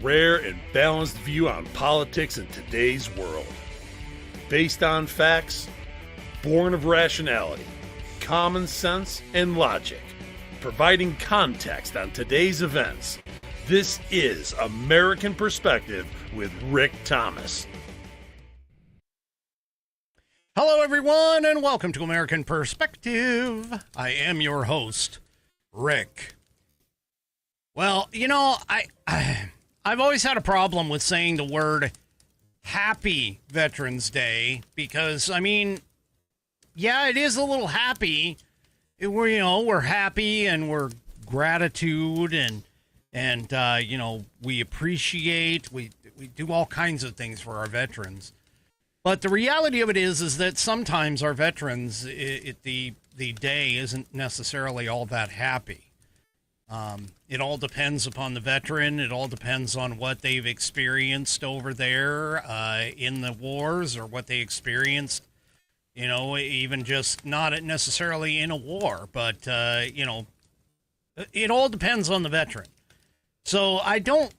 rare and balanced view on politics in today's world. Based on facts, born of rationality, common sense, and logic, providing context on today's events. This is American Perspective with Rick Thomas. Hello, everyone, and welcome to American Perspective. I am your host, Rick. Well, you know, I've always had a problem with saying the word Happy Veterans Day because, I mean, yeah, it is a little happy. We're happy and we're gratitude and we appreciate, we do all kinds of things for our veterans. But the reality of it is that sometimes our veterans, the day isn't necessarily all that happy. It all depends upon the veteran. It all depends on what they've experienced over there in the wars or what they experienced, even just not necessarily in a war, but, it all depends on the veteran. So I don't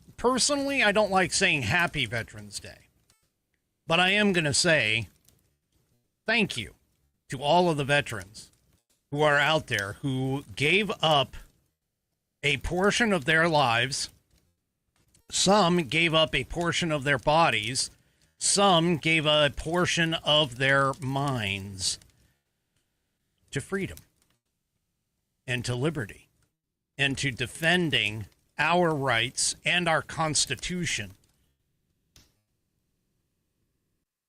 like saying Happy Veterans Day. But I am going to say thank you to all of the veterans who are out there who gave up a portion of their lives. Some gave up a portion of their bodies. Some gave a portion of their minds to freedom and to liberty and to defending our rights and our Constitution.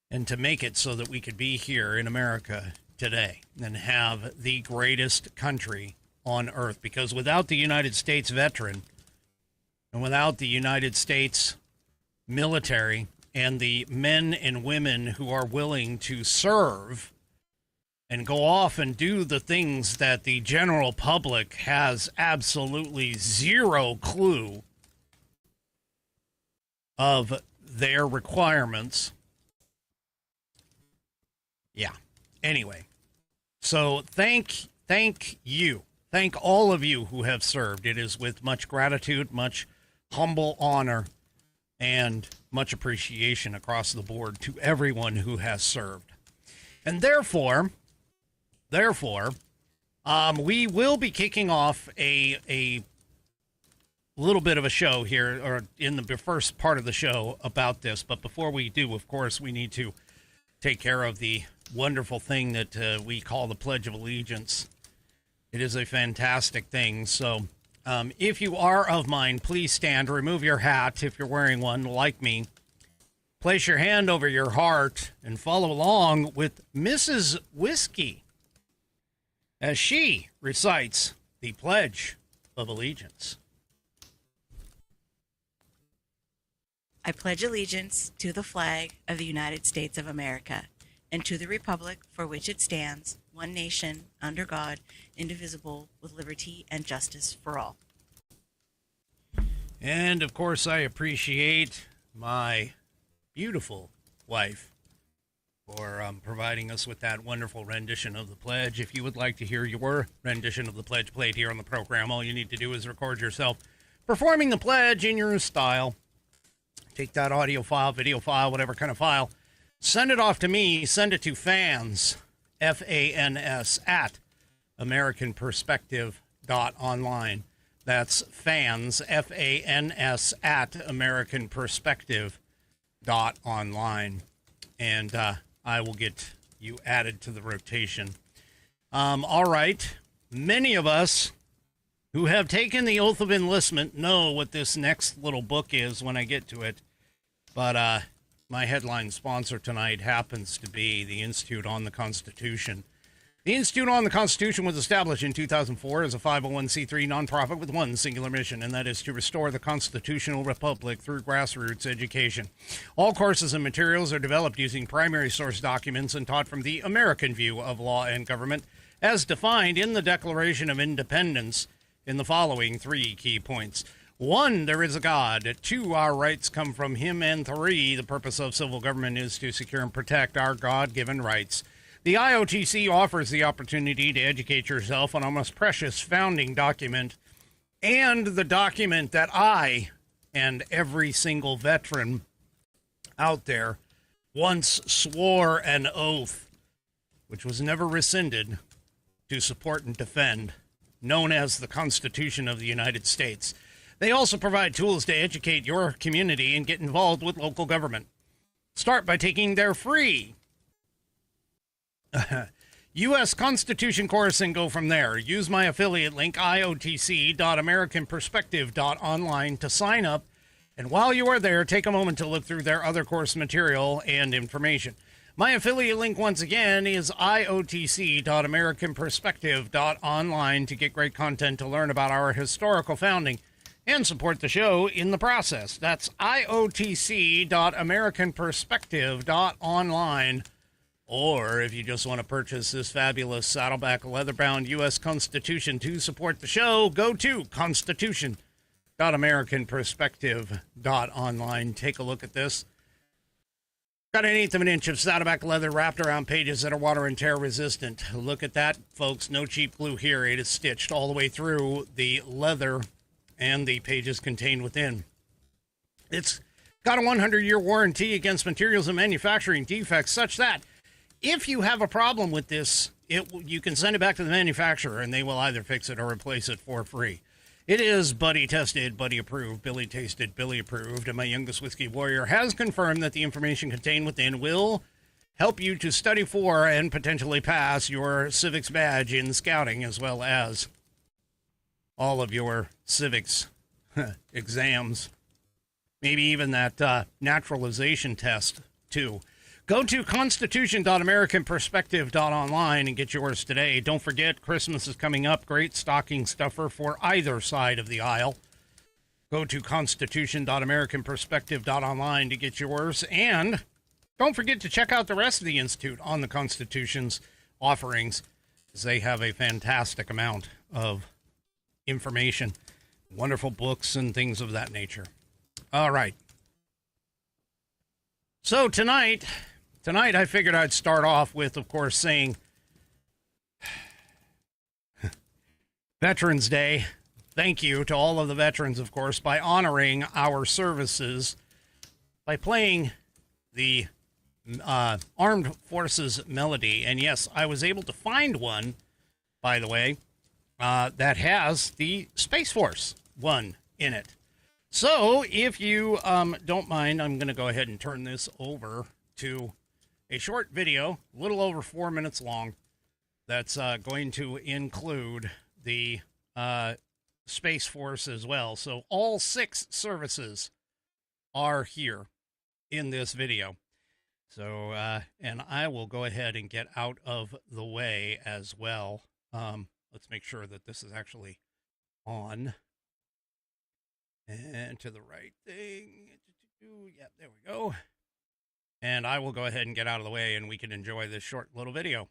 And to make it so that we could be here in America today and have the greatest country on earth. Because without the United States veteran and without the United States military and the men and women who are willing to serve and go off and do the things that the general public has absolutely zero clue of their requirements. Yeah. Anyway, so thank you. Thank all of you who have served. It is with much gratitude, much humble honor, and much appreciation across the board to everyone who has served. And therefore, we will be kicking off a little bit of a show here, or in the first part of the show about this. But before we do, of course, we need to take care of the wonderful thing that we call the Pledge of Allegiance. It is a fantastic thing. So if you are of mind, please stand, remove your hat if you're wearing one like me. Place your hand over your heart and follow along with Mrs. Whiskey as she recites the Pledge of Allegiance. I pledge allegiance to the flag of the United States of America and to the republic for which it stands, one nation, under God, indivisible, with liberty and justice for all. And, of course, I appreciate my beautiful wife for providing us with that wonderful rendition of the pledge. If you would like to hear your rendition of the pledge played here on the program, all you need to do is record yourself performing the pledge in your style. Take that audio file, video file, whatever kind of file, send it off to me. Send it to fans, F-A-N-S, at AmericanPerspective.online. That's fans, F-A-N-S, at AmericanPerspective.online. And I will get you added to the rotation. All right. Many of us who have taken the oath of enlistment know what this next little book is when I get to it. But my headline sponsor tonight happens to be the Institute on the Constitution. The Institute on the Constitution was established in 2004 as a 501c3 nonprofit with one singular mission, and that is to restore the constitutional republic through grassroots education. All courses and materials are developed using primary source documents and taught from the American view of law and government, as defined in the Declaration of Independence in the following three key points. 1, there is a God. 2, our rights come from him. And 3, the purpose of civil government is to secure and protect our God-given rights. The IOTC offers the opportunity to educate yourself on our most precious founding document and the document that I and every single veteran out there once swore an oath, which was never rescinded, to support and defend, known as the Constitution of the United States. They also provide tools to educate your community and get involved with local government. Start by taking their free U.S. Constitution course and go from there. Use my affiliate link, iotc.americanperspective.online, to sign up. And while you are there, take a moment to look through their other course material and information. My affiliate link, once again, is iotc.americanperspective.online to get great content to learn about our historical founding and support the show in the process. That's iotc.americanperspective.online. Or if you just want to purchase this fabulous Saddleback leather-bound U.S. Constitution to support the show, go to constitution.americanperspective.online. Take a look at this. Got an eighth of an inch of Saddleback leather wrapped around pages that are water and tear resistant. Look at that, folks. No cheap glue here. It is stitched all the way through the leather and the pages contained within. It's got a 100-year warranty against materials and manufacturing defects, such that if you have a problem with this, you can send it back to the manufacturer and they will either fix it or replace it for free. It is buddy tested, buddy approved, Billy tasted, Billy approved, and my youngest whiskey warrior has confirmed that the information contained within will help you to study for and potentially pass your civics badge in scouting, as well as all of your civics exams. Maybe even that naturalization test, too. Go to constitution.americanperspective.online and get yours today. Don't forget, Christmas is coming up. Great stocking stuffer for either side of the aisle. Go to constitution.americanperspective.online to get yours. And don't forget to check out the rest of the Institute on the Constitution's offerings, as they have a fantastic amount of information, wonderful books, and things of that nature. All right. So tonight I figured I'd start off with, of course, saying Veterans Day. Thank you to all of the veterans, of course, by honoring our services by playing the Armed Forces melody. And yes, I was able to find one, by the way, that has the Space Force one in it. So if you don't mind, I'm going to go ahead and turn this over to a short video, a little over 4 minutes long, that's going to include the Space Force as well. So all 6 services are here in this video. So, and I will go ahead and get out of the way as well. Let's make sure that this is actually on. And to the right thing. Yep, there we go. And I will go ahead and get out of the way and we can enjoy this short little video.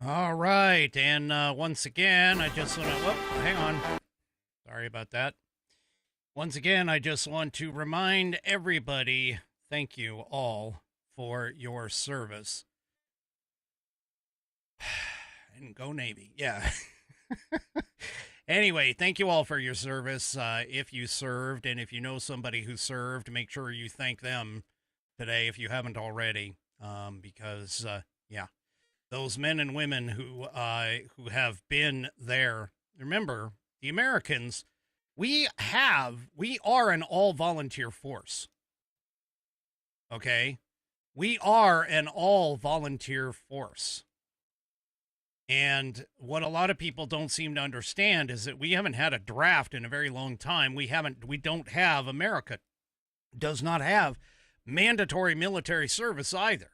All right, and once again, I just want to, hang on. Sorry about that. Once again, I just want to remind everybody, thank you all for your service. And go Navy, yeah. Anyway, thank you all for your service. If you served, and if you know somebody who served, make sure you thank them today if you haven't already, because, yeah, those men and women who have been there. Remember, the Americans, we are an all-volunteer force. Okay? We are an all-volunteer force. And what a lot of people don't seem to understand is that we haven't had a draft in a very long time. America does not have mandatory military service either.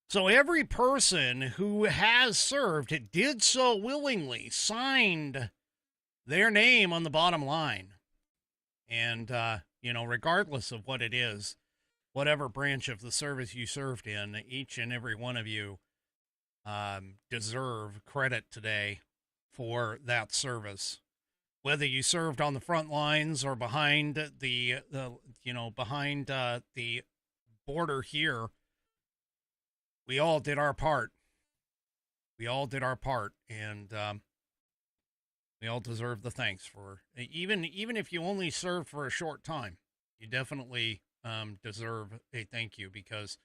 So every person who has served did so willingly, signed their name on the bottom line. And, regardless of what it is, whatever branch of the service you served in, each and every one of you deserve credit today for that service. Whether you served on the front lines or behind the border here, we all did our part. We all did our part, and we all deserve the thanks for even if you only served for a short time. You definitely deserve a thank you, because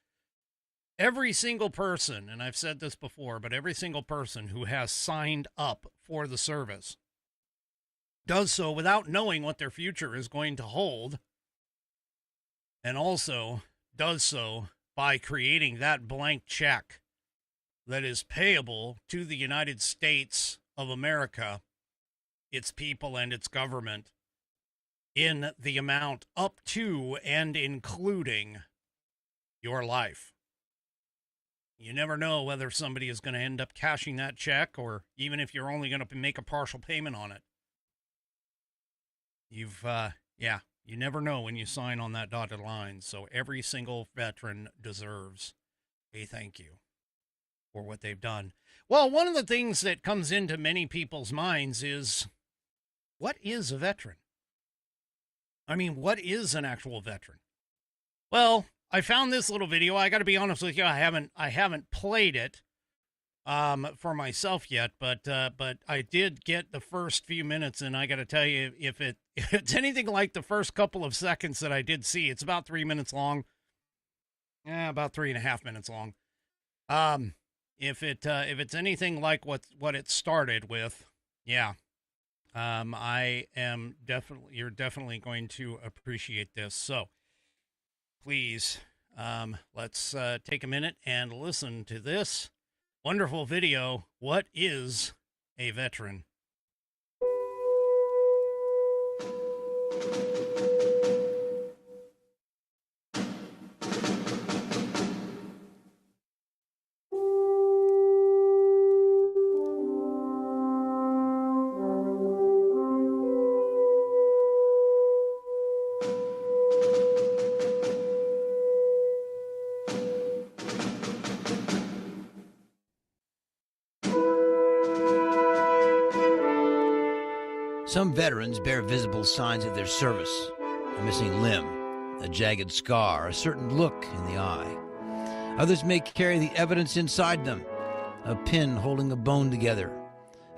every single person, and I've said this before, but every single person who has signed up for the service does so without knowing what their future is going to hold, and also does so by creating that blank check that is payable to the United States of America, its people, and its government in the amount up to and including your life. You never know whether somebody is going to end up cashing that check, or even if you're only going to make a partial payment on it. You never know when you sign on that dotted line. So every single veteran deserves a thank you for what they've done. Well, one of the things that comes into many people's minds is, what is a veteran? I mean, what is an actual veteran? Well, I found this little video. I got to be honest with you, I haven't played it for myself yet, but I did get the first few minutes, and I got to tell you, if it's anything like the first couple of seconds that I did see, it's about 3 minutes long. About 3.5 minutes long. If it's anything like what it started with, yeah. You're definitely going to appreciate this. So please, let's take a minute and listen to this wonderful video. What is a veteran? Some veterans bear visible signs of their service: a missing limb, a jagged scar, a certain look in the eye. Others may carry the evidence inside them: a pin holding a bone together,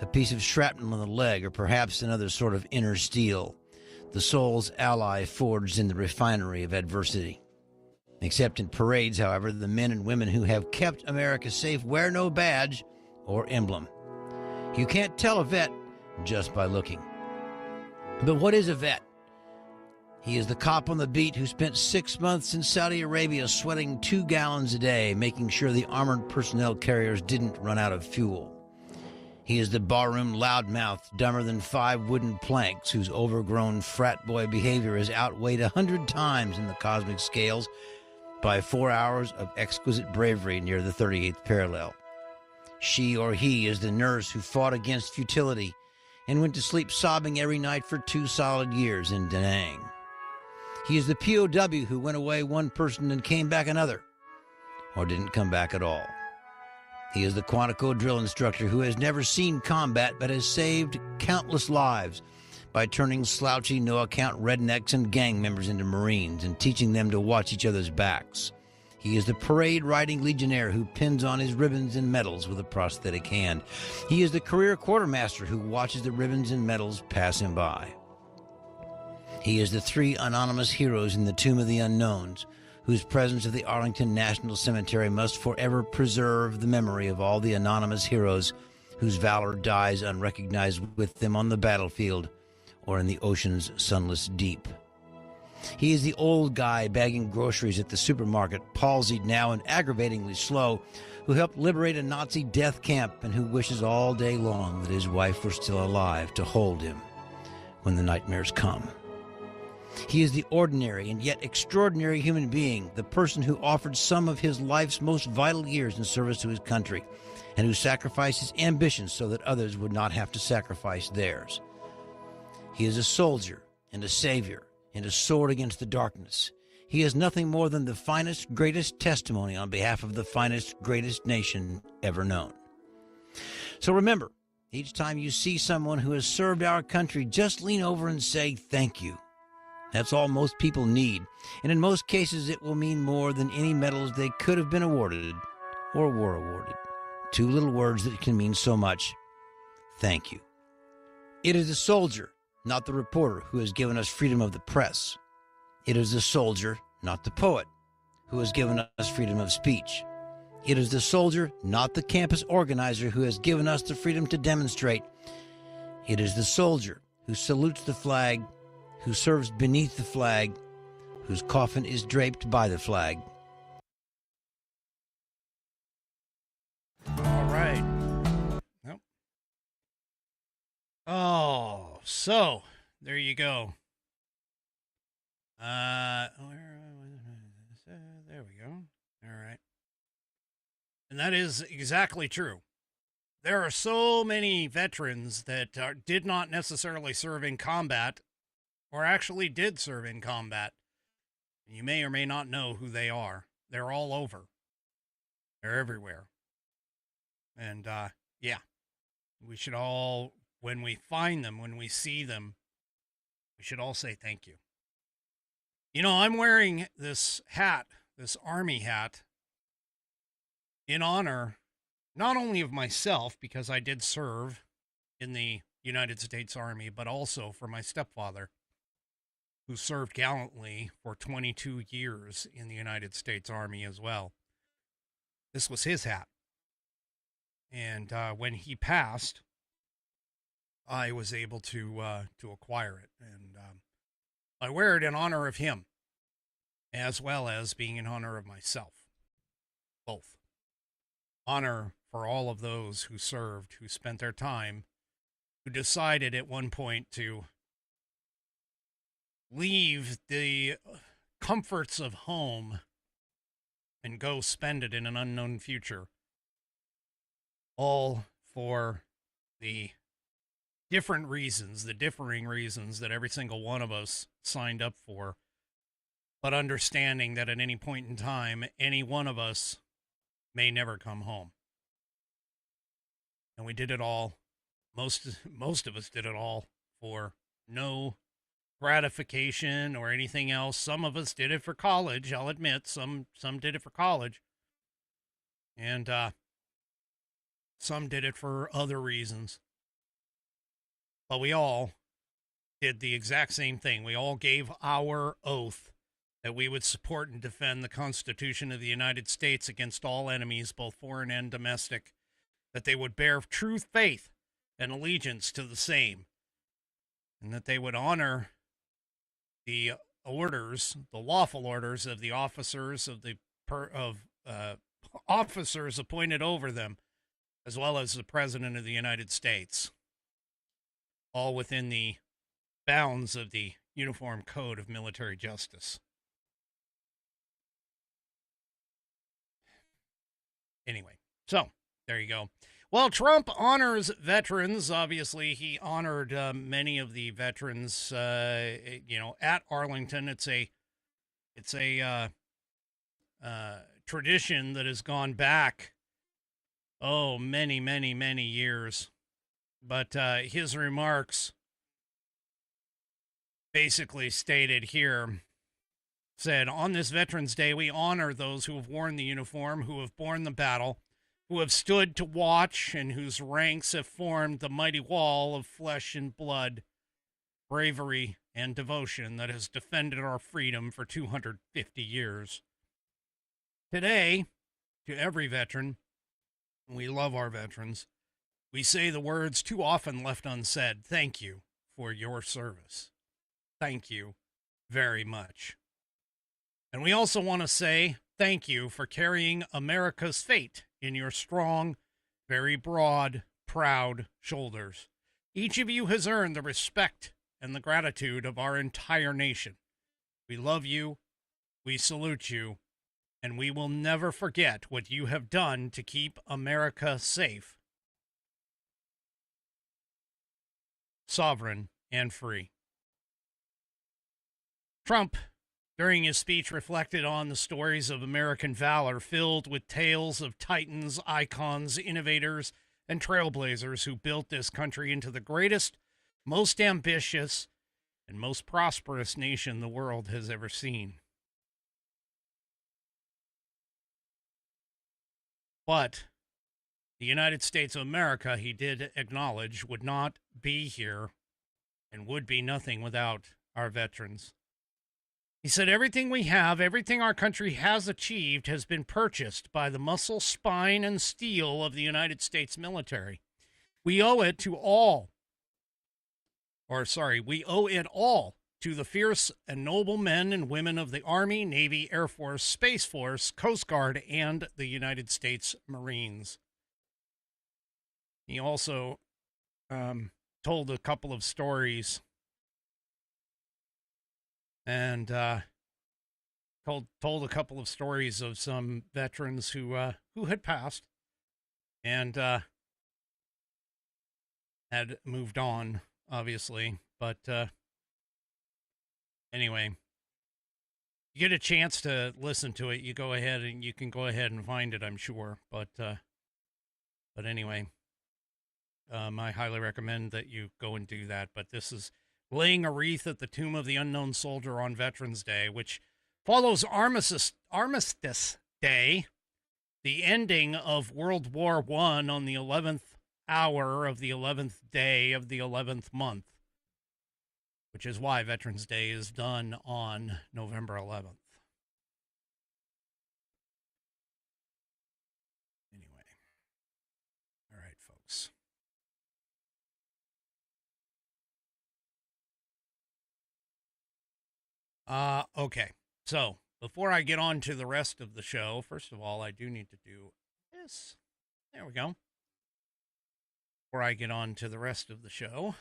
a piece of shrapnel on the leg, or perhaps another sort of inner steel, the soul's ally forged in the refinery of adversity. Except in parades, however, the men and women who have kept America safe wear no badge or emblem. You can't tell a vet just by looking. But what is a vet? He is the cop on the beat who spent 6 months in Saudi Arabia sweating 2 gallons a day, making sure the armored personnel carriers didn't run out of fuel. He is the barroom loudmouth, dumber than 5 wooden planks, whose overgrown frat boy behavior is outweighed 100 times in the cosmic scales by 4 hours of exquisite bravery near the 38th parallel. She or he is the nurse who fought against futility and went to sleep sobbing every night for 2 solid years in Da Nang. He is the POW who went away one person and came back another, or didn't come back at all. He is the Quantico drill instructor who has never seen combat but has saved countless lives by turning slouchy, no-account rednecks and gang members into Marines and teaching them to watch each other's backs. He is the parade-riding legionnaire who pins on his ribbons and medals with a prosthetic hand. He is the career quartermaster who watches the ribbons and medals pass him by. He is the 3 anonymous heroes in the Tomb of the Unknowns, whose presence at the Arlington National Cemetery must forever preserve the memory of all the anonymous heroes whose valor dies unrecognized with them on the battlefield or in the ocean's sunless deep. He is the old guy bagging groceries at the supermarket, palsied now and aggravatingly slow, who helped liberate a Nazi death camp and who wishes all day long that his wife were still alive to hold him when the nightmares come. He is the ordinary and yet extraordinary human being, the person who offered some of his life's most vital years in service to his country and who sacrificed his ambitions so that others would not have to sacrifice theirs. He is a soldier and a savior and a sword against the darkness. He is nothing more than the finest, greatest testimony on behalf of the finest, greatest nation ever known. So remember, each time you see someone who has served our country, just lean over and say thank you. That's all most people need, and in most cases it will mean more than any medals they could have been awarded or were awarded. 2 little words that can mean so much. Thank you. It is the soldier, not the reporter, who has given us freedom of the press. It is the soldier, not the poet, who has given us freedom of speech. It is the soldier, not the campus organizer, who has given us the freedom to demonstrate. It is the soldier who salutes the flag, who serves beneath the flag, whose coffin is draped by the flag. All right. Nope. Oh, so there you go. There we go. All right. And that is exactly true. There are so many veterans that did not necessarily serve in combat or actually did serve in combat. You may or may not know who they are. They're all over. They're everywhere. And, yeah, we should all, when we find them, when we see them, we should all say thank you. You know, I'm wearing this hat, this Army hat, in honor not only of myself, because I did serve in the United States Army, but also for my stepfather, who served gallantly for 22 years in the United States Army as well. This was his hat. And when he passed, I was able to acquire it. And I wear it in honor of him, as well as being in honor of myself. Both. Honor for all of those who served, who spent their time, who decided at one point to leave the comforts of home and go spend it in an unknown future. All for the different reasons, the differing reasons that every single one of us signed up for, but understanding that at any point in time, any one of us may never come home. And we did it all, most of us did it all for no gratification or anything else. Some of us did it for college, I'll admit. Some did it for college. And some did it for other reasons. But we all did the exact same thing. We all gave our oath that we would support and defend the Constitution of the United States against all enemies, both foreign and domestic, that they would bear true faith and allegiance to the same, and that they would honor the orders, the lawful orders of the officers officers appointed over them, as well as the President of the United States, all within the bounds of the Uniform Code of Military Justice. Anyway, so there you go. Well, Trump honors veterans. Obviously, he honored many of the veterans, at Arlington. It's a tradition that has gone back many, many, many years. But his remarks basically stated here, said, on this Veterans Day, we honor those who have worn the uniform, who have borne the battle, who have stood to watch, and whose ranks have formed the mighty wall of flesh and blood, bravery, and devotion that has defended our freedom for 250 years. Today, to every veteran, we love our veterans, we say the words too often left unsaid, thank you for your service. Thank you very much. And we also want to say thank you for carrying America's fate in your strong, very broad, proud shoulders. Each of you has earned the respect and the gratitude of our entire nation. We love you, we salute you, and we will never forget what you have done to keep America safe, sovereign, and free. Trump, during his speech, reflected on the stories of American valor filled with tales of titans, icons, innovators, and trailblazers who built this country into the greatest, most ambitious, and most prosperous nation the world has ever seen. But the United States of America, he did acknowledge, would not be here and would be nothing without our veterans. He said, everything we have, everything our country has achieved has been purchased by the muscle, spine, and steel of the United States military. We owe it all to the fierce and noble men and women of the Army, Navy, Air Force, Space Force, Coast Guard, and the United States Marines. He also told a couple of stories and told a couple of stories of some veterans who had passed and had moved on, obviously. But anyway, you get a chance to listen to it, you go ahead and you can go ahead and find it, I'm sure. But anyway, I highly recommend that you go and do that. But this is laying a wreath at the tomb of the unknown soldier on Veterans Day, which follows Armistice Day, the ending of World War I on the 11th hour of the 11th day of the 11th month, which is why Veterans Day is done on November 11th. Anyway, all right, folks. Okay, so before I get on to the rest of the show, first of all, I do need to do this. There we go. Before I get on to the rest of the show,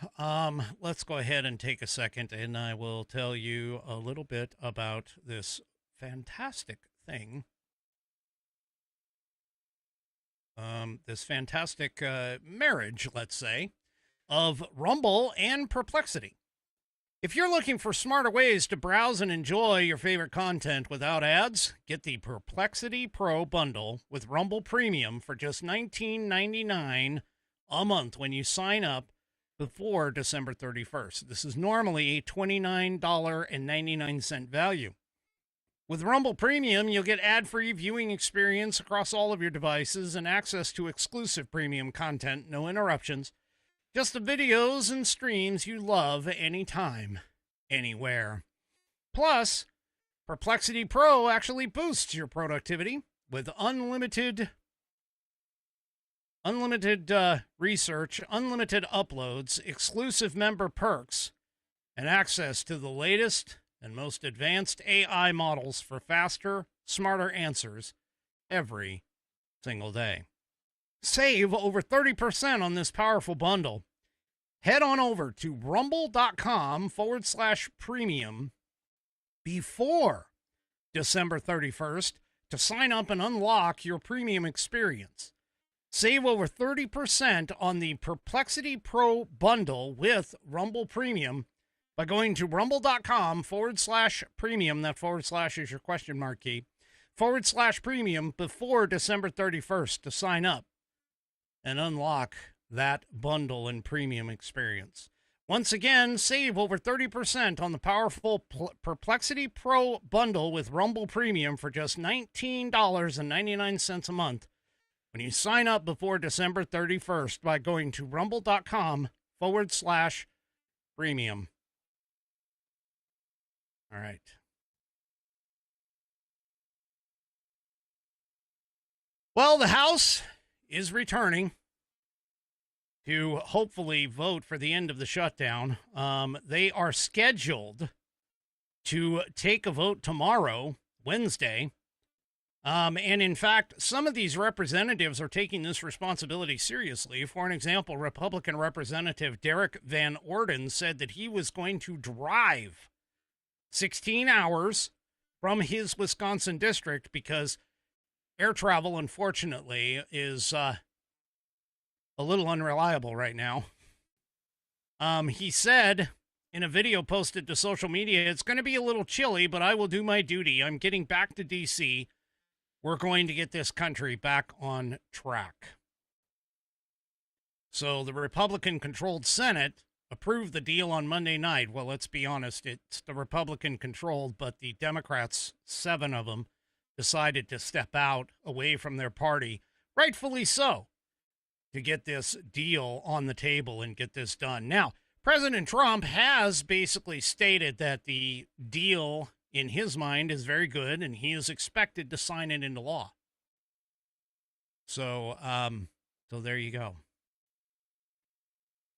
let's go ahead and take a second, and I will tell you a little bit about this fantastic thing. This fantastic marriage, let's say, of Rumble and Perplexity. If you're looking for smarter ways to browse and enjoy your favorite content without ads, get the Perplexity Pro bundle with Rumble Premium for just $19.99 a month when you sign up before December 31st. This is normally a $29.99 value. With Rumble Premium, you'll get ad-free viewing experience across all of your devices and access to exclusive premium content, no interruptions. Just the videos and streams you love anytime, anywhere. Plus, Perplexity Pro actually boosts your productivity with unlimited research, unlimited uploads, exclusive member perks, and access to the latest and most advanced AI models for faster, smarter answers every single day. Save over 30% on this powerful bundle. Head on over to rumble.com/premium before December 31st to sign up and unlock your premium experience. Save over 30% on the Perplexity Pro bundle with Rumble Premium by going to rumble.com/premium. That / is your question mark key. /premium before December 31st to sign up. and unlock that bundle and premium experience. Once again, save over 30% on the powerful Perplexity Pro bundle with Rumble Premium for just $19.99 a month when you sign up before December 31st by going to rumble.com/premium. All right. Well, the House is returning to hopefully vote for the end of the shutdown. They are scheduled to take a vote tomorrow, Wednesday. And in fact, some of these representatives are taking this responsibility seriously. For an example, Republican Representative Derek Van Orden said that he was going to drive 16 hours from his Wisconsin district because air travel, unfortunately, is a little unreliable right now. He said in a video posted to social media, "It's going to be a little chilly, but I will do my duty. I'm getting back to D.C. We're going to get this country back on track." So the Republican-controlled Senate approved the deal on Monday night. Well, let's be honest, it's the Republican-controlled, but the Democrats, 7 of them, decided to step out away from their party, rightfully so, to get this deal on the table and get this done. Now, President Trump has basically stated that the deal in his mind is very good and he is expected to sign it into law. So there you go.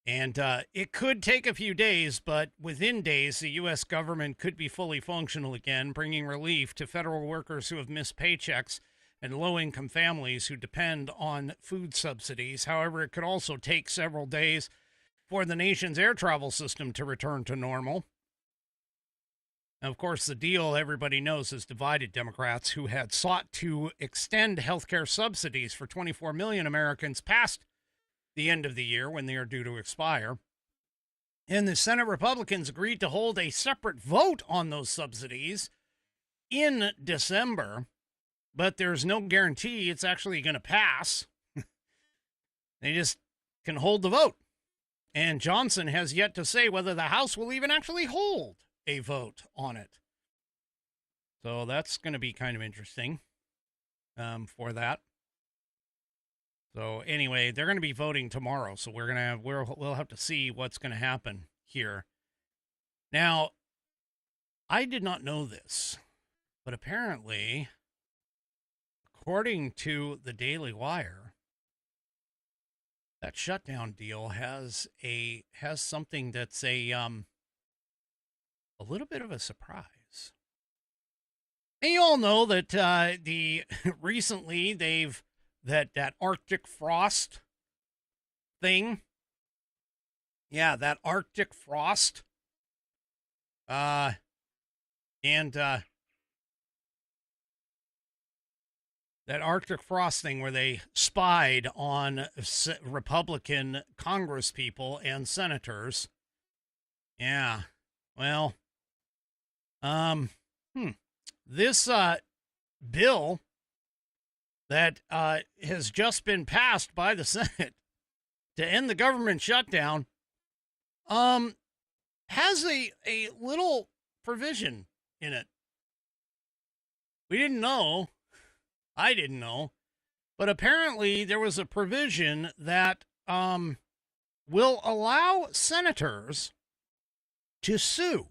And it could take a few days, but within days, the U.S. government could be fully functional again, bringing relief to federal workers who have missed paychecks and low-income families who depend on food subsidies. However, it could also take several days for the nation's air travel system to return to normal. Now, of course, the deal, everybody knows, has divided Democrats who had sought to extend health care subsidies for 24 million Americans past the end of the year when they are due to expire. And the Senate Republicans agreed to hold a separate vote on those subsidies in December. But there's no guarantee it's actually going to pass. They just can hold the vote. And Johnson has yet to say whether the House will even actually hold a vote on it. So that's going to be kind of interesting for that. So anyway, they're going to be voting tomorrow. So we'll have to see what's going to happen here. Now, I did not know this, but apparently, according to the Daily Wire, that shutdown deal has something that's a little bit of a surprise. And you all know that recently that Arctic frost thing. Yeah, that Arctic frost. That Arctic frost thing where they spied on Republican congresspeople and senators. Yeah. Well, this bill that has just been passed by the Senate to end the government shutdown has a little provision in it. We didn't know. I didn't know. But apparently there was a provision that will allow senators to sue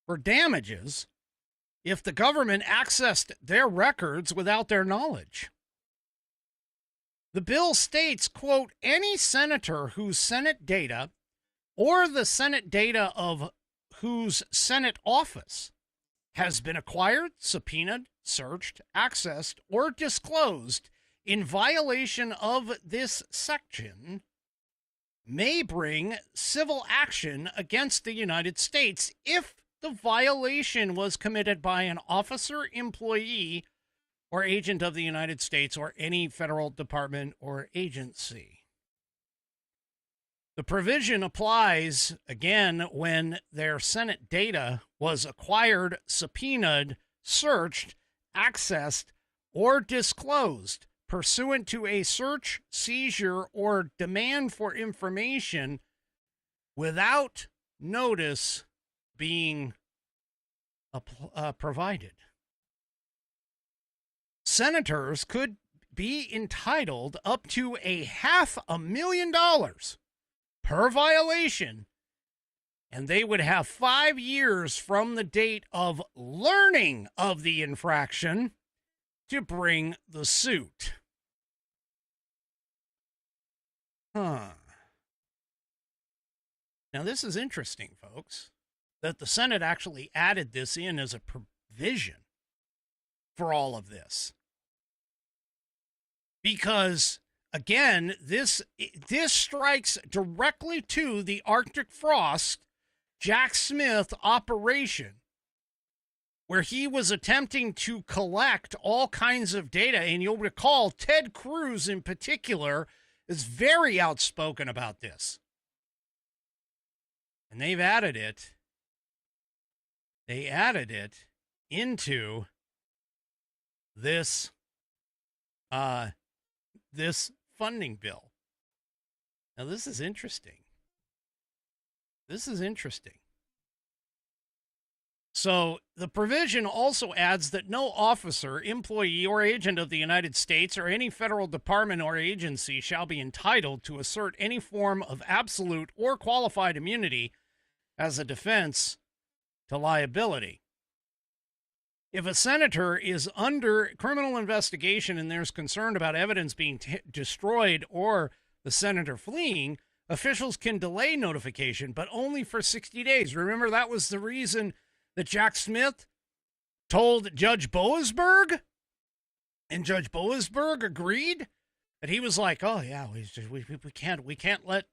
for damages if the government accessed their records without their knowledge. The bill states, quote, any senator whose Senate data or the Senate data of whose Senate office has been acquired, subpoenaed, searched, accessed, or disclosed in violation of this section may bring civil action against the United States if the violation was committed by an officer, employee, or agent of the United States or any federal department or agency. The provision applies, again, when their Senate data was acquired, subpoenaed, searched, accessed, or disclosed pursuant to a search, seizure, or demand for information without notice being provided. Senators could be entitled up to $500,000 per violation, and they would have 5 years from the date of learning of the infraction to bring the suit. Now, this is interesting, folks, that the Senate actually added this in as a provision for all of this. Because, again, this strikes directly to the Arctic Frost Jack Smith operation, where he was attempting to collect all kinds of data. And you'll recall Ted Cruz in particular is very outspoken about this. And they've added it. They added it into this this funding bill. Now, this is interesting. This is interesting. So the provision also adds that no officer, employee, or agent of the United States or any federal department or agency shall be entitled to assert any form of absolute or qualified immunity as a defense to liability. If a senator is under criminal investigation and there's concern about evidence being destroyed or the senator fleeing, officials can delay notification, but only for 60 days. Remember, that was the reason that Jack Smith told Judge Boasberg, and Judge Boasberg agreed that he was like, oh yeah, we can't let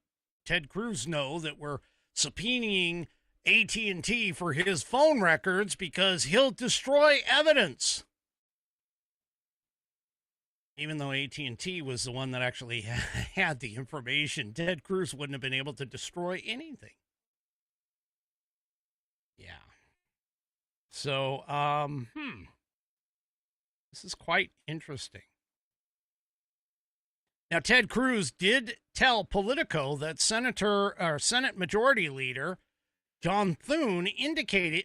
Ted Cruz know that we're subpoenaing AT&T for his phone records because he'll destroy evidence. Even though AT&T was the one that actually had the information, Ted Cruz wouldn't have been able to destroy anything. Yeah. So, this is quite interesting. Now, Ted Cruz did tell Politico that Senate Majority Leader John Thune included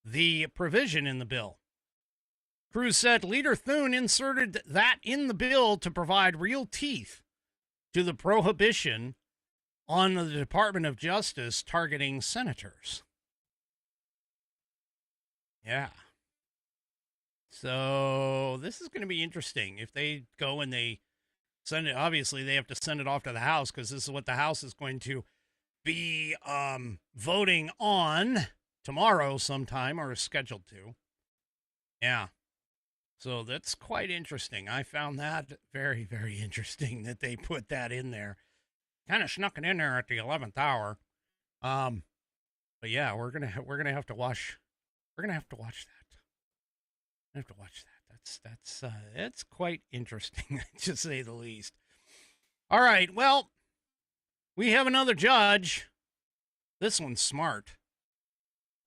the provision in the bill. Cruz said Leader Thune inserted that in the bill to provide real teeth to the prohibition on the Department of Justice targeting senators. Yeah. So this is going to be interesting. If they go and they send it, obviously they have to send it off to the House because this is what the House is going to be voting on tomorrow sometime, or is scheduled to. Yeah. So that's quite interesting. I found that very, very interesting that they put that in there. Kind of snuck it in there at the 11th hour. But yeah, we're gonna have to watch. We're gonna have to watch that. I have to watch that. That's quite interesting, to say the least. All right, well, we have another judge. This one's smart.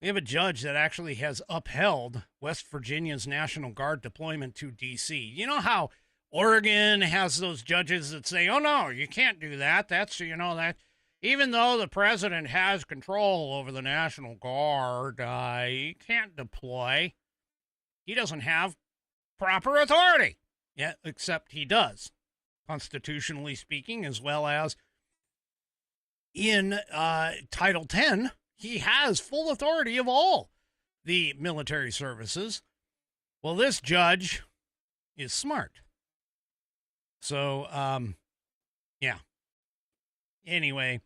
We have a judge that actually has upheld West Virginia's National Guard deployment to D.C. You know how Oregon has those judges that say, oh, no, you can't do that. That's, that even though the president has control over the National Guard, he can't deploy. He doesn't have proper authority. Yeah, except he does, constitutionally speaking, as well as in Title 10. He has full authority of all the military services. Well, this judge is smart. So, yeah. Anyway,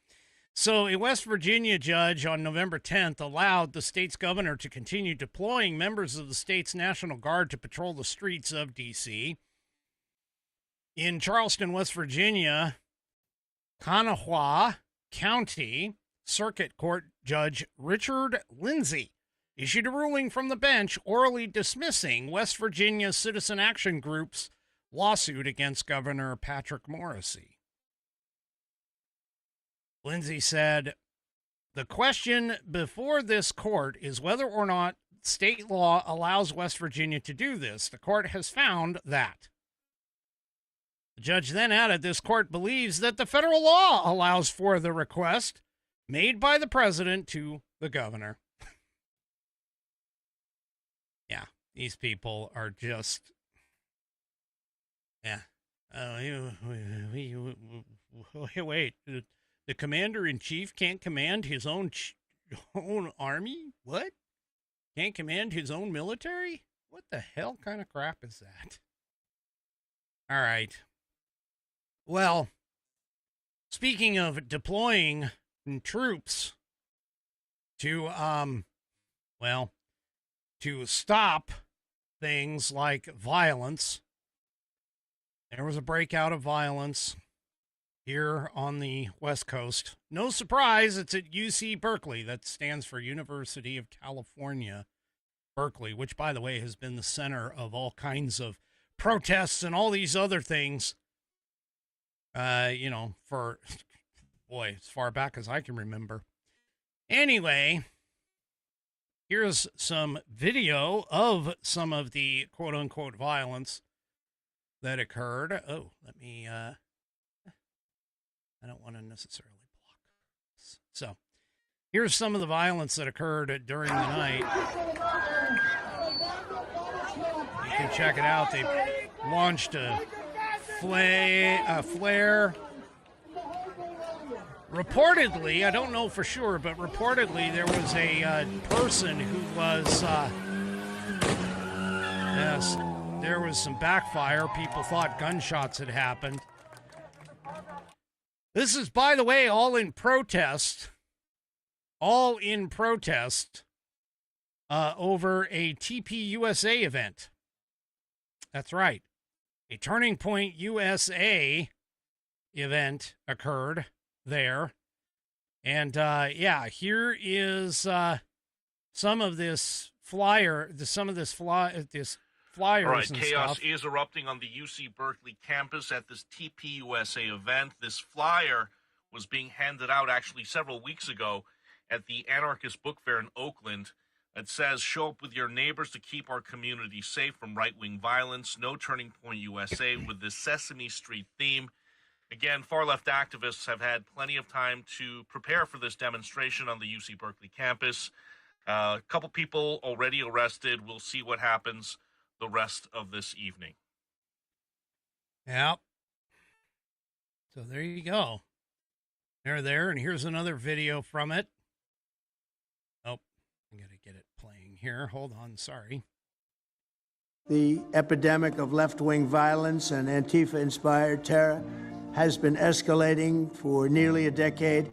so a West Virginia judge on November 10th allowed the state's governor to continue deploying members of the state's National Guard to patrol the streets of D.C. In Charleston, West Virginia, Kanawha County Circuit Court Judge Richard Lindsay issued a ruling from the bench orally dismissing West Virginia Citizen Action Group's lawsuit against Governor Patrick Morrisey. Lindsay said, the question before this court is whether or not state law allows West Virginia to do this. The court has found that. The judge then added, this court believes that the federal law allows for the request made by the president to the governor. Yeah, these people are just, yeah. Wait, the commander-in-chief can't command his own army? What? Can't command his own military? What the hell kind of crap is that? All right. Well, speaking of deploying troops to, to stop things like violence, there was a breakout of violence here on the West Coast. No surprise, it's at UC Berkeley. That stands for University of California, Berkeley, which, by the way, has been the center of all kinds of protests and all these other things, for, boy, as far back as I can remember. Anyway, here's some video of some of the quote-unquote violence that occurred. Oh, let me, I don't want to necessarily block this. So, here's some of the violence that occurred during the night. You can check it out. They launched a flare. Reportedly, I don't know for sure, but reportedly there was a person who was, yes, there was some backfire. People thought gunshots had happened. This is, by the way, all in protest over a TPUSA event. That's right. A Turning Point USA event occurred there. And, here is some of this flyer, this flyers All right, and chaos stuff. is erupting on the UC Berkeley campus at this TPUSA event. This flyer was being handed out actually several weeks ago at the Anarchist Book Fair in Oakland. It says, show up with your neighbors to keep our community safe from right-wing violence. No Turning Point USA with this Sesame Street theme. Again, far-left activists have had plenty of time to prepare for this demonstration on the UC Berkeley campus. A couple people already arrested. We'll see what happens the rest of this evening. Yep. So there you go. They're there, and here's another video from it. Oh, I gotta get it playing here. Hold on, sorry. The epidemic of left-wing violence and Antifa-inspired terror has been escalating for nearly a decade.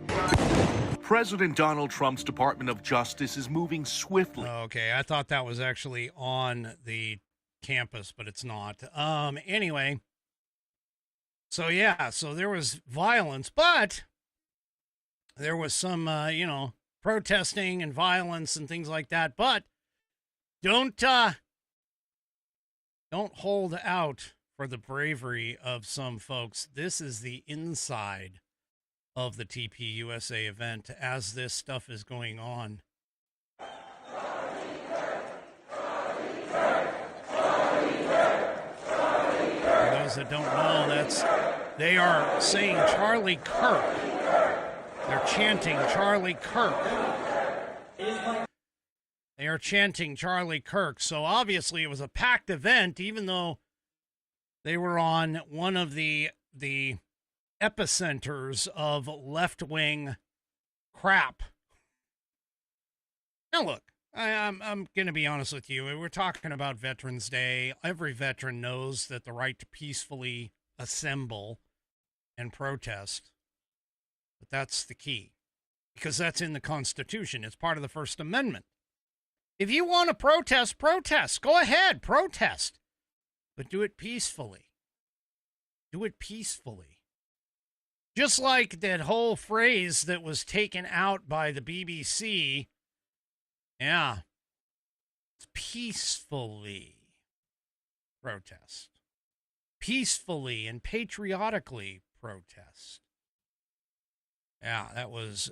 President Donald Trump's Department of Justice is moving swiftly. Okay, I thought that was actually on the campus, but it's not. Anyway, so there was violence, but there was some, protesting and violence and things like that. But don't hold out for the bravery of some folks. This is the inside of the TPUSA event as this stuff is going on. For those that don't know, they are saying Charlie Kirk. They're chanting Charlie Kirk. They are chanting Charlie Kirk. So obviously it was a packed event, even though they were on one of the epicenters of left-wing crap. Now look, I'm going to be honest with you. We're talking about Veterans Day. Every veteran knows that the right to peacefully assemble and protest. But that's the key, because that's in the Constitution. It's part of the First Amendment. If you want to protest, protest. Go ahead, protest. But do it peacefully. Do it peacefully. Just like that whole phrase that was taken out by the BBC. Yeah. It's peacefully protest. Peacefully and patriotically protest. Yeah, that was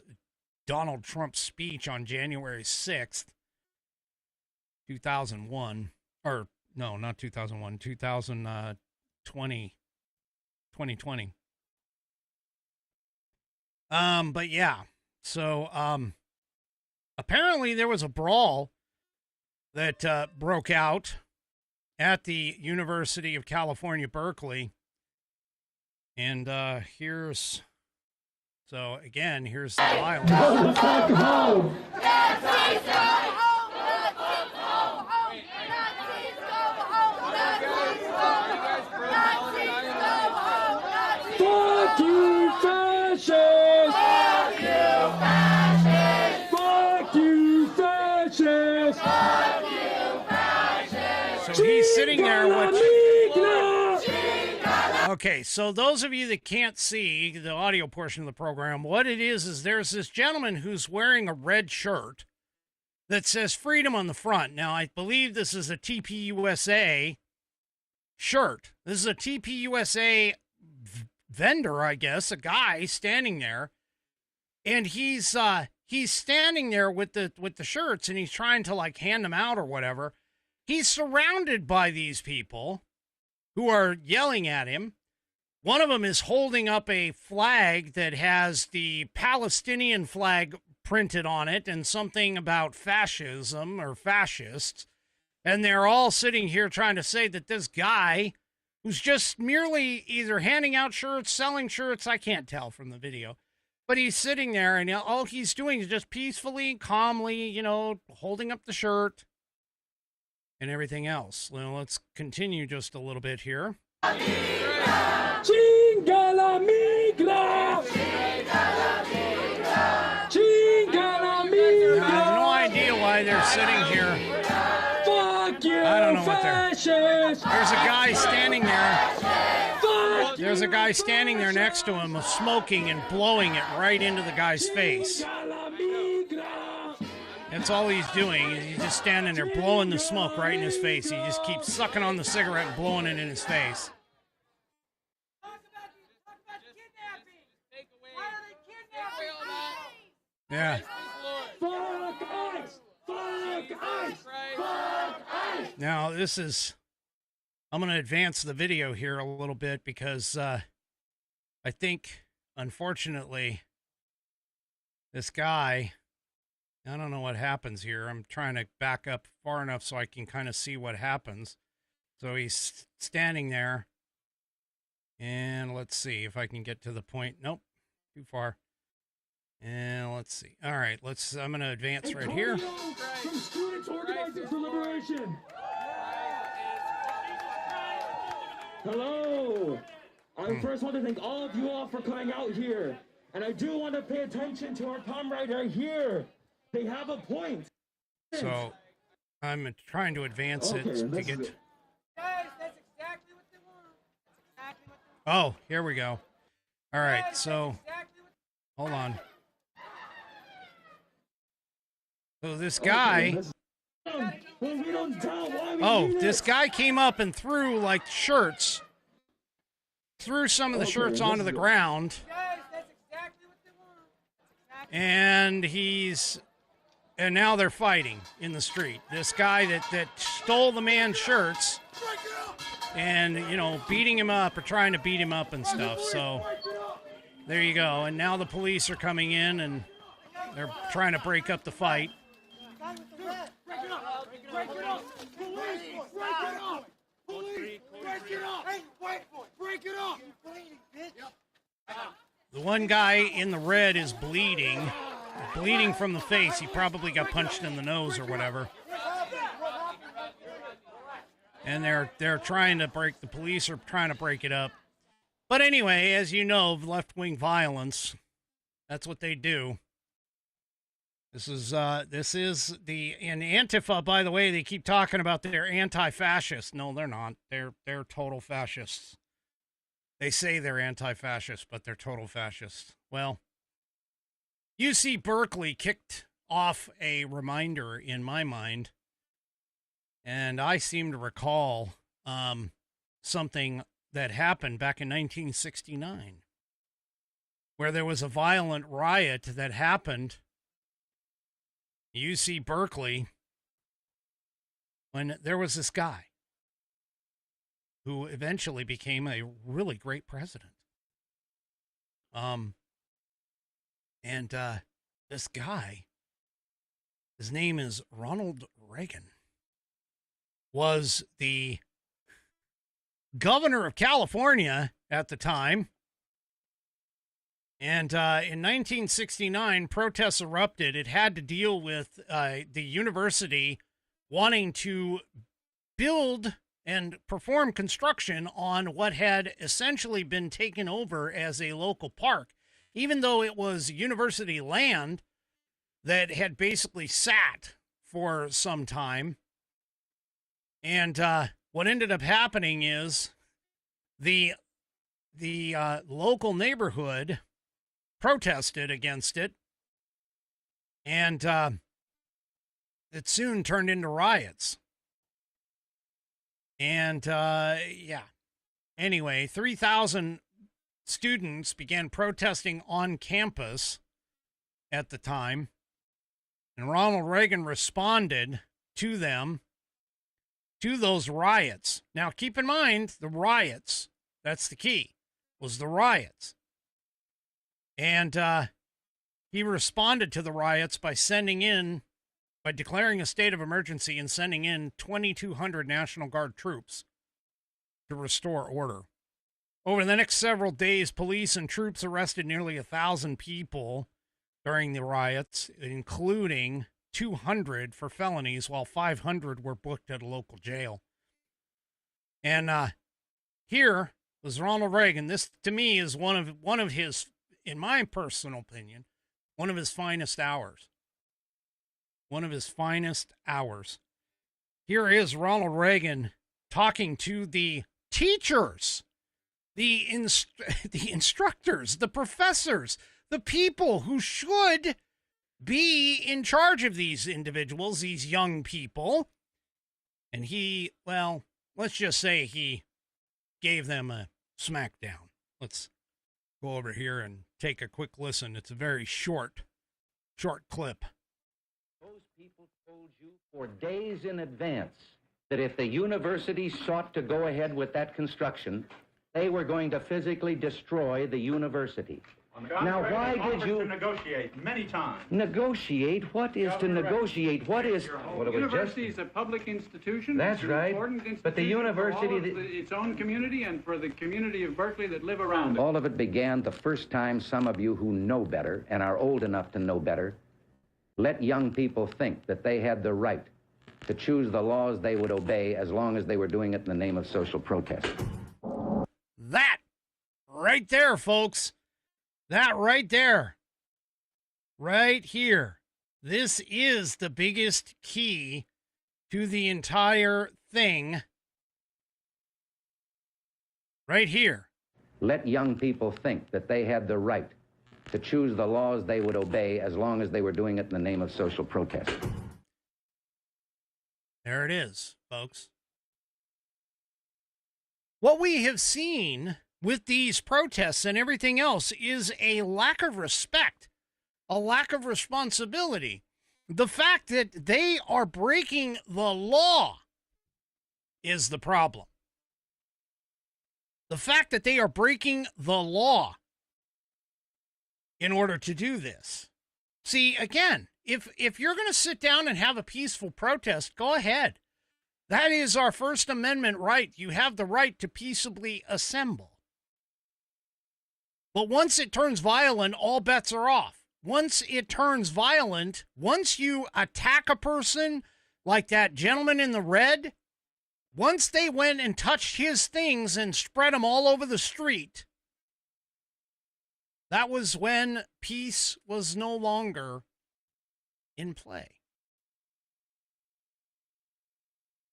Donald Trump's speech on January 6th. 2001, or no, not 2001, 2020. But yeah, so apparently there was a brawl that broke out at the University of California, Berkeley. And here's the violence. Fuck you, fascists! Fuck you, fascists! Fuck you, fascists! Fuck you, fascists! So he's sitting there with... Okay, so those of you that can't see the audio portion of the program, what it is there's this gentleman who's wearing a red shirt that says freedom on the front. Now, I believe this is a TPUSA shirt. This is a TPUSA vendor, I guess, a guy standing there. And he's standing there with the shirts, and he's trying to, like, hand them out or whatever. He's surrounded by these people who are yelling at him. One of them is holding up a flag that has the Palestinian flag printed on it and something about fascism or fascists. And they're all sitting here trying to say that this guy, who's just merely either handing out shirts, selling shirts, I can't tell from the video, but he's sitting there and all he's doing is just peacefully, calmly, you know, holding up the shirt and everything else. Well, let's continue just a little bit here. Chinga la migra! Chinga la migra! Chinga la migra! Now, I have no idea why they're sitting here. Fuck you, I don't know what fascists! There's a guy standing there. Fuck There's a guy standing there next to him, smoking and blowing it right into the guy's face. Chinga la migra! That's all he's doing. He's just standing there blowing the smoke right in his face. He just keeps sucking on the cigarette and blowing it in his face. Yeah. Fuck ICE! Fuck ICE! Fuck ICE! Now, I'm going to advance the video here a little bit because I think, unfortunately, this guy, I don't know what happens here. I'm trying to back up far enough so I can kind of see what happens. So he's standing there. And let's see if I can get to the point. Nope, too far. And let's see. All right, I'm going to advance right here. From Students Organizing for Liberation. Hello. I first want to thank all of you all for coming out here. And I do want to pay attention to our comrade right here. They have a point. So I'm trying to advance it to get... Guys, that's exactly what they want. Exactly what they want. Oh, here we go. All right, so hold on. So this guy... Oh, this guy came up and threw, like, shirts. Threw some of the shirts onto the ground. Guys, that's exactly what they want. And now they're fighting in the street. This guy that stole the man's shirts and, you know, beating him up or trying to beat him up and stuff. So there you go. And now the police are coming in and they're trying to break up the fight. Break it up! Break it up! Police! Break it up! Police! Break it up! Hey, white boy! Break it up! The one guy in the red is bleeding from the face. He probably got punched in the nose or whatever. And they're trying to break, the police are trying to break it up. But anyway, as you know, left-wing violence, that's what they do. This is the Antifa, by the way, they keep talking about they're anti-fascist. No, they're not. They're total fascists. They say they're anti-fascist, but they're total fascists. Well, UC Berkeley kicked off a reminder in my mind, and I seem to recall something that happened back in 1969, where there was a violent riot that happened UC Berkeley, when there was this guy who eventually became a really great president. This guy, his name is Ronald Reagan, was the governor of California at the time. And in 1969, protests erupted. It had to deal with the university wanting to build and perform construction on what had essentially been taken over as a local park, even though it was university land that had basically sat for some time. And what ended up happening is the local neighborhood protested against it, and it soon turned into riots. And anyway, 3,000 students began protesting on campus at the time, and Ronald Reagan responded to them, to those riots. Now, keep in mind, the riots, that's the key, was the riots. And he responded to the riots by declaring a state of emergency and sending in 2,200 National Guard troops to restore order. Over the next several days, police and troops arrested nearly 1,000 people during the riots, including 200 for felonies, while 500 were booked at a local jail. And here was Ronald Reagan. This, to me, is one of his, in my personal opinion, one of his finest hours. One of his finest hours. Here is Ronald Reagan talking to the teachers, the instructors, the professors, the people who should be in charge of these individuals, these young people. And he, well, let's just say he gave them a smackdown. Let's go over here and take a quick listen. It's a very short clip. Those people told you for days in advance that if the university sought to go ahead with that construction, they were going to physically destroy the university. Now, why did you negotiate many times? Negotiate? What is to negotiate? What is? The university is a public institution. That's right. But the university, for its own community and for the community of Berkeley that live around it. All of it began the first time some of you who know better and are old enough to know better let young people think that they had the right to choose the laws they would obey as long as they were doing it in the name of social protest. That right there, folks. That right there. Right here. This is the biggest key to the entire thing. Right here. Let young people think that they had the right to choose the laws they would obey as long as they were doing it in the name of social protest. There it is, folks. What we have seen with these protests and everything else is a lack of respect, a lack of responsibility. The fact that they are breaking the law is the problem. The fact that they are breaking the law in order to do this. See, again, if you're going to sit down and have a peaceful protest, go ahead. That is our First Amendment right. You have the right to peaceably assemble. But once it turns violent, all bets are off. Once it turns violent, once you attack a person like that gentleman in the red, once they went and touched his things and spread them all over the street, that was when peace was no longer in play.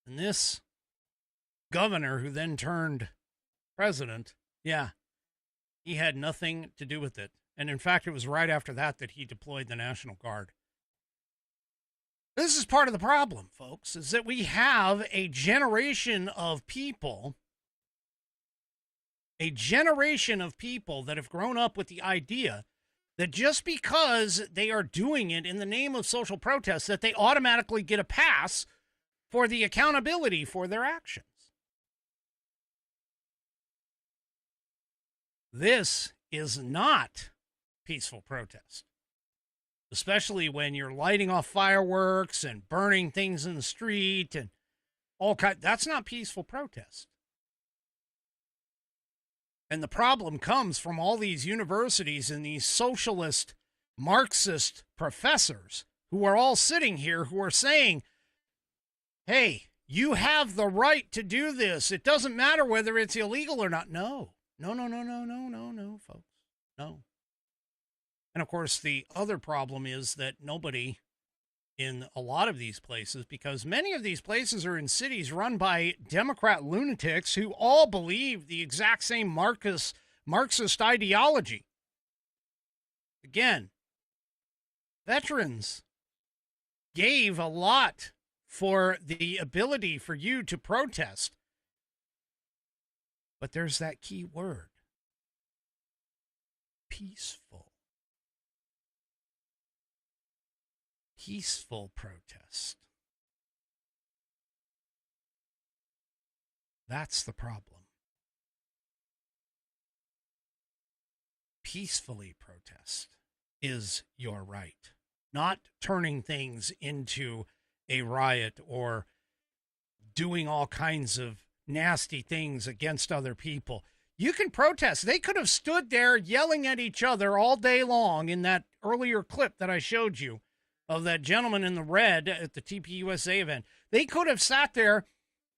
And this governor, who then turned president, he had nothing to do with it. And in fact, it was right after that that he deployed the National Guard. This is part of the problem, folks, is that we have a generation of people that have grown up with the idea that just because they are doing it in the name of social protest, that they automatically get a pass for the accountability for their actions. This is not peaceful protest, especially when you're lighting off fireworks and burning things in the street and all kind. That's not peaceful protest. And the problem comes from all these universities and these socialist, Marxist professors who are all sitting here who are saying, hey, you have the right to do this. It doesn't matter whether it's illegal or not. No, folks. No. And of course, the other problem is that nobody in a lot of these places, because many of these places are in cities run by Democrat lunatics who all believe the exact same Marxist ideology. Again, veterans gave a lot for the ability for you to protest. But there's that key word, peaceful. Peaceful protest. That's the problem. Peacefully protest is your right, not turning things into a riot or doing all kinds of nasty things against other people. You can protest. They could have stood there yelling at each other all day long in that earlier clip that I showed you of that gentleman in the red at the TPUSA event. They could have sat there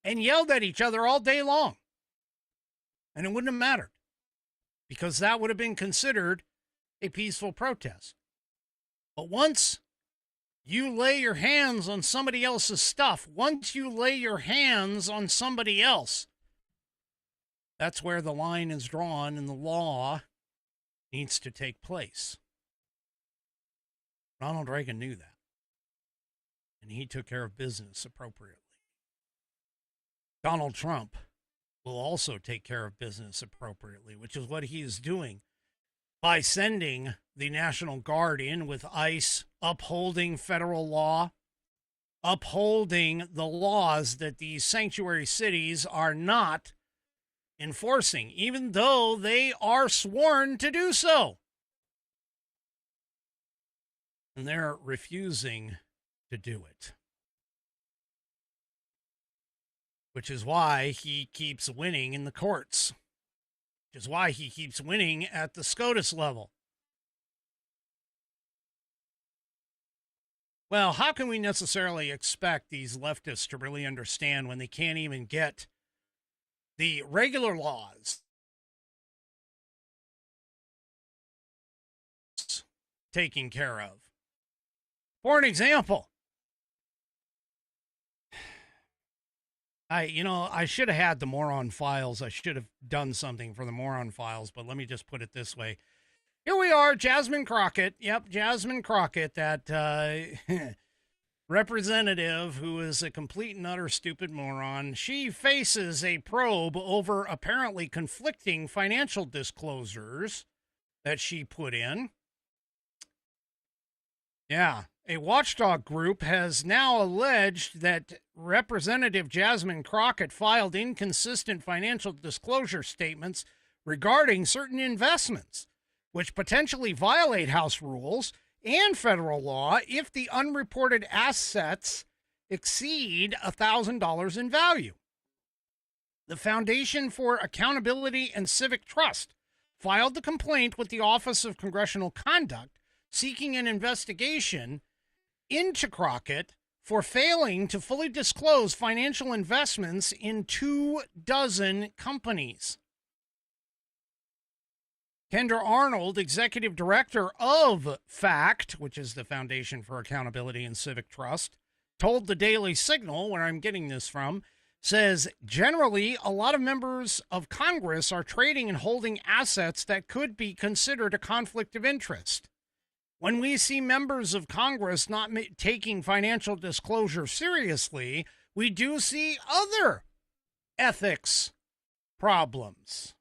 and yelled at each other all day long, and it wouldn't have mattered, because that would have been considered a peaceful protest. But once you lay your hands on somebody else's stuff, once you lay your hands on somebody else, that's where the line is drawn and the law needs to take place. Ronald Reagan knew that, and he took care of business appropriately. Donald Trump will also take care of business appropriately, which is what he is doing by sending the National Guard in with ICE, upholding federal law, upholding the laws that these sanctuary cities are not enforcing, even though they are sworn to do so. And they're refusing to do it. Which is why he keeps winning in the courts. Which is why he keeps winning at the SCOTUS level. Well, how can we necessarily expect these leftists to really understand when they can't even get the regular laws taken care of? For an example, I should have had the moron files. I should have done something for the moron files, but let me just put it this way. Here we are, Jasmine Crockett. Yep, Jasmine Crockett, that representative who is a complete and utter stupid moron. She faces a probe over apparently conflicting financial disclosures that she put in. Yeah. A watchdog group has now alleged that Representative Jasmine Crockett filed inconsistent financial disclosure statements regarding certain investments, which potentially violate House rules and federal law if the unreported assets exceed $1,000 in value. The Foundation for Accountability and Civic Trust filed the complaint with the Office of Congressional Conduct, seeking an investigation into Crockett for failing to fully disclose financial investments in 24 companies. Kendra Arnold, executive director of FACT, which is the Foundation for Accountability and Civic Trust, told the Daily Signal, where I'm getting this from, says, generally, a lot of members of Congress are trading and holding assets that could be considered a conflict of interest. When we see members of Congress not taking financial disclosure seriously, we do see other ethics problems.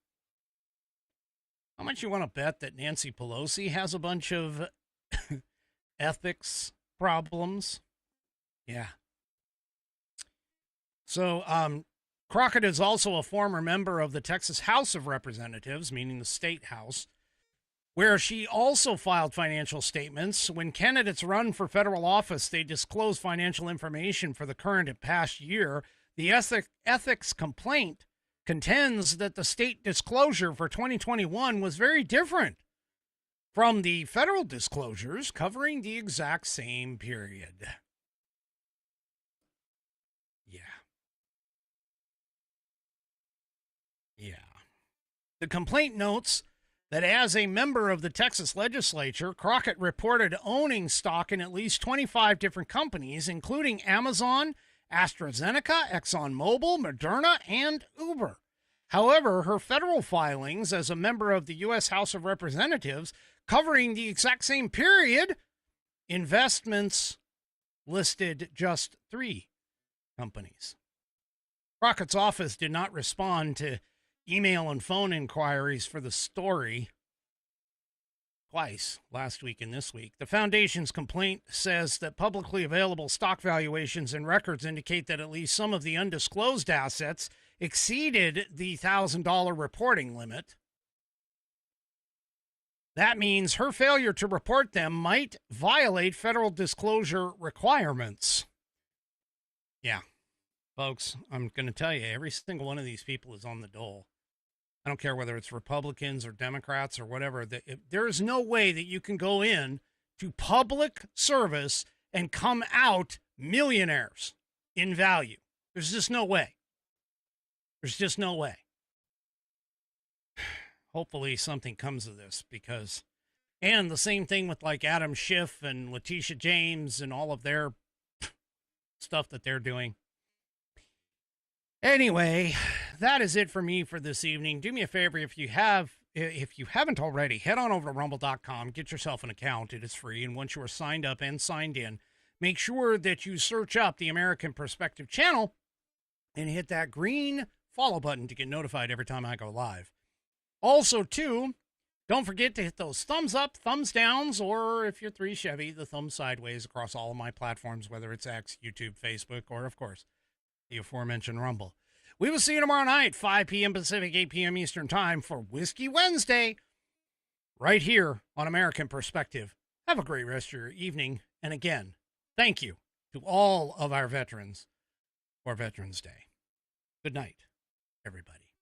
How much you want to bet that Nancy Pelosi has a bunch of ethics problems? Yeah. So Crockett is also a former member of the Texas House of Representatives, meaning the state house, where she also filed financial statements. When candidates run for federal office, they disclose financial information for the current and past year. The ethics complaint contends that the state disclosure for 2021 was very different from the federal disclosures covering the exact same period. Yeah. The complaint notes that as a member of the Texas legislature, Crockett reported owning stock in at least 25 different companies, including Amazon, AstraZeneca, ExxonMobil, Moderna, and Uber. However, her federal filings as a member of the U.S. House of Representatives covering the exact same period, investments listed just 3 companies. Crockett's office did not respond to email and phone inquiries for the story twice, last week and this week. The foundation's complaint says that publicly available stock valuations and records indicate that at least some of the undisclosed assets exceeded the $1,000 reporting limit. That means her failure to report them might violate federal disclosure requirements. Yeah, folks, I'm going to tell you, every single one of these people is on the dole. I don't care whether it's Republicans or Democrats or whatever. There is no way that you can go in to public service and come out millionaires in value. There's just no way. There's just no way. Hopefully something comes of this, because, and the same thing with like Adam Schiff and Letitia James and all of their stuff that they're doing. Anyway, that is it for me for this evening. Do me a favor, if you haven't already, head on over to rumble.com, get yourself an account. It is free. And once you are signed up and signed in, make sure that you search up the American Perspective channel and hit that green follow button to get notified every time I go live. Also, too, don't forget to hit those thumbs up, thumbs downs, or if you're 3 Chevy, the thumbs sideways across all of my platforms, whether it's X, YouTube, Facebook, or, of course, the aforementioned Rumble. We will see you tomorrow night, 5 p.m. Pacific, 8 p.m. Eastern Time for Whiskey Wednesday, right here on American Perspective. Have a great rest of your evening. And again, thank you to all of our veterans for Veterans Day. Good night, everybody.